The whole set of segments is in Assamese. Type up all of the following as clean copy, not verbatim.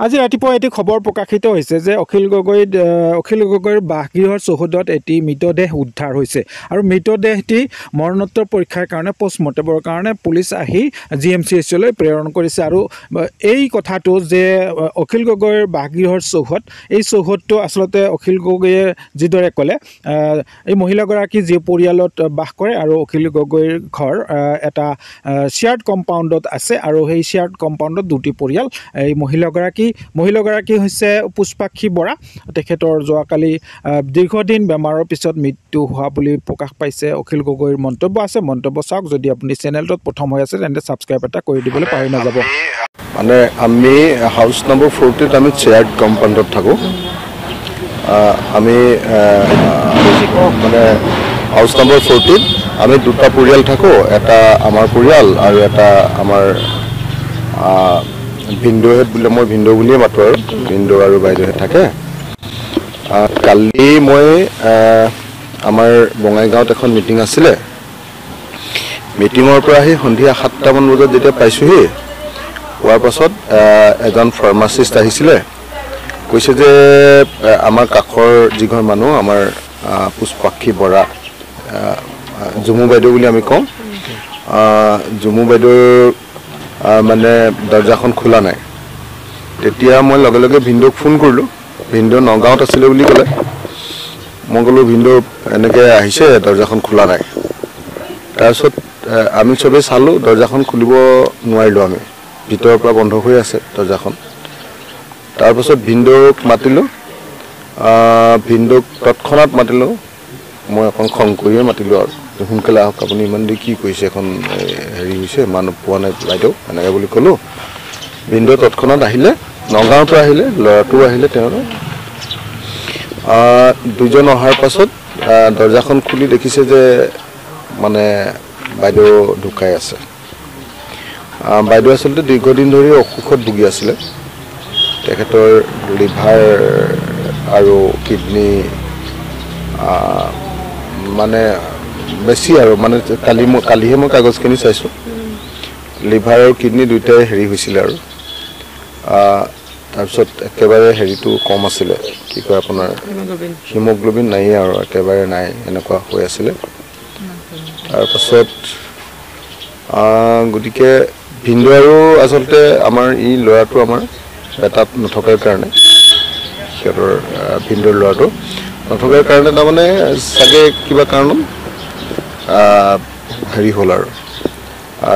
আজি ৰাতিপুৱা এটি খবৰ প্ৰকাশিত হৈছে যে অখিল গগৈৰ বাসগৃহৰ চৌহদত এটি মৃতদেহ উদ্ধাৰ হৈছে আৰু মৃতদেহটি মৰণোত্তৰ পৰীক্ষাৰ কাৰণে পোষ্টমৰ্টেমৰ কাৰণে পুলিচ আহি GMCHলৈ প্ৰেৰণ কৰিছে আৰু এই কথাটো যে অখিল গগৈৰ বাসগৃহৰ চৌহদ এই চৌহদটো আচলতে অখিল গগৈয়ে যিদৰে ক'লে এই মহিলাগৰাকী যি পৰিয়ালত বাস কৰে আৰু অখিল গগৈৰ ঘৰ এটা শ্বেয়াৰ্ড কম্পাউণ্ডত আছে আৰু সেই শ্বেয়াৰ্ড কম্পাউণ্ডত দুটি পৰিয়াল এই মহিলাগৰাকী হৈছে পুষ্পাক্ষী বৰা তেখেতৰ যোৱাকালি দীৰ্ঘদিন বেমাৰৰ পিছত মৃত্যু হোৱা বুলি প্ৰকাশ পাইছে অখিল গগৈৰ মন্তব্য আছে মন্তব্য চাওক যদি আপুনি চেনেলটোত প্ৰথম হৈ আছে তেন্তে ছাবস্ক্ৰাইব এটা কৰি দিবলৈ পাহৰি নাযাব মানে আমি হাউচ নম্বৰ 40 আমি শ্বেয়াৰ্ড কম্পাউণ্ডত থাকোঁ আমি মানে হাউচ নম্বৰ 40 আমি দুটা পৰিয়াল থাকোঁ এটা আমাৰ পৰিয়াল আৰু এটা আমাৰ ভিন্দুহেঁত বুলি মই ভিন্দু বুলিয়ে মাতো আৰু ভিন্দু আৰু বাইদেউহেঁত থাকে কালি মই আমাৰ বঙাইগাঁৱত এখন মিটিং আছিলে মিটিঙৰ পৰা আহি সন্ধিয়া 7টামান বজাত যেতিয়া পাইছোঁহি হোৱাৰ পাছত এজন ফাৰ্মাচিষ্ট আহিছিলে কৈছে যে আমাৰ কাষৰ যিঘৰ মানুহ আমাৰ পুষ্পাক্ষী বৰা জুমু বাইদেউ বুলি আমি কওঁ জুমু বাইদেউৰ মানে দৰ্জাখন খোলা নাই তেতিয়া মই লগে লগে ভিন্দুক ফোন কৰিলোঁ ভিন্দু নগাঁৱত আছিলে বুলি ক'লে মই ক'লোঁ ভিন্দু এনেকৈ আহিছে দৰ্জাখন খোলা নাই তাৰপিছত আমি চবেই চালোঁ দৰ্জাখন খুলিব নোৱাৰিলোঁ আমি ভিতৰৰ পৰা বন্ধ হৈ আছে দৰ্জাখন তাৰপাছত ভিন্দুক মাতিলোঁ ভিন্দুক তৎক্ষণাত মাতিলোঁ মই অকণ খং কৰিয়ে মাতিলোঁ আৰু সোনকালে আহক আপুনি ইমান দেৰি কি কৰিছে এখন হেৰি হৈছে মানুহ পোৱা নাই বাইদেউ এনেকৈ বুলি ক'লোঁ ভিন্দু তৎক্ষণাত আহিলে নগাঁৱৰ পৰা আহিলে ল'ৰাটো আহিলে তেওঁলোকে দুজন অহাৰ পাছত দৰ্জাখন খুলি দেখিছে যে মানে বাইদেউ ঢুকাই আছে বাইদেউ আচলতে দীৰ্ঘদিন ধৰি অসুখত ভুগি আছিলে তেখেতৰ লিভাৰ আৰু কিডনী মানে বেছি আৰু মানে কালিহে মই কাগজখিনি চাইছোঁ লিভাৰ আৰু কিডনী দুয়োটাই হেৰি হৈছিলে আৰু তাৰপিছত একেবাৰে হেৰিটো কম আছিলে কি কয় আপোনাৰ হিমোগ্ল'বিন নাই আৰু একেবাৰে নাই এনেকুৱা হৈ আছিলে তাৰপাছত গতিকে ভিন্দু আৰু আচলতে আমাৰ ই ল'ৰাটো আমাৰ এটাত নথকাৰ কাৰণে সিহঁতৰ ভিন্দুৰ ল'ৰাটো নথকাৰ কাৰণে তাৰমানে চাগে কিবা কাৰণত হেৰি হ'ল আৰু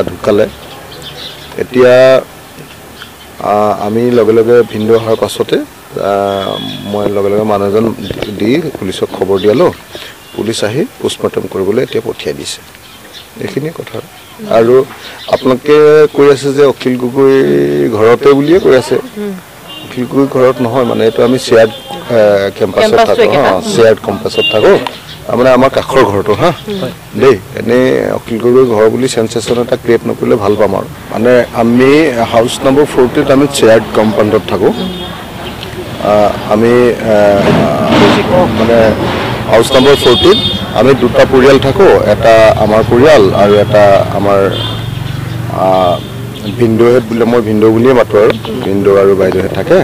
ঢুকালে এতিয়া আমি লগে লগে ভিন্দু অহাৰ পাছতে মই লগে লগে মানুহ এজন দি পুলিচক খবৰ দিয়ালোঁ পুলিচ আহি পোষ্টমৰ্টেম কৰিবলৈ এতিয়া পঠিয়াই দিছে এইখিনিয়ে কথা আৰু আপোনালোকে কৈ আছে যে অখিল গগৈ ঘৰতে বুলিয়ে কৈ আছে অখিল গগৈ ঘৰত নহয় মানে এইটো আমি শ্বেয়াৰ্ড কেম্পাছত থাকোঁ শ্বেয়াৰ্ড কেম্পাছত থাকোঁ মানে আমাৰ কাষৰ ঘৰটো হা দেই এনেই অখিল গগৈ ঘৰ বুলি চেঞ্চেশ্যন এটা ক্ৰিয়েট নকৰিলে ভাল পাম আৰু মানে আমি হাউচ নম্বৰ 40 আমি শ্বেয়াৰ্ড কম্পাউণ্ডত থাকোঁ আমি মানে হাউচ নম্বৰ 40 আমি দুটা পৰিয়াল থাকোঁ এটা আমাৰ পৰিয়াল আৰু এটা আমাৰ ভিন্দুহেঁত বুলি মই ভিন্দু বুলিয়ে মাতো আৰু ভিন্দু আৰু বাইদেউহেঁত থাকে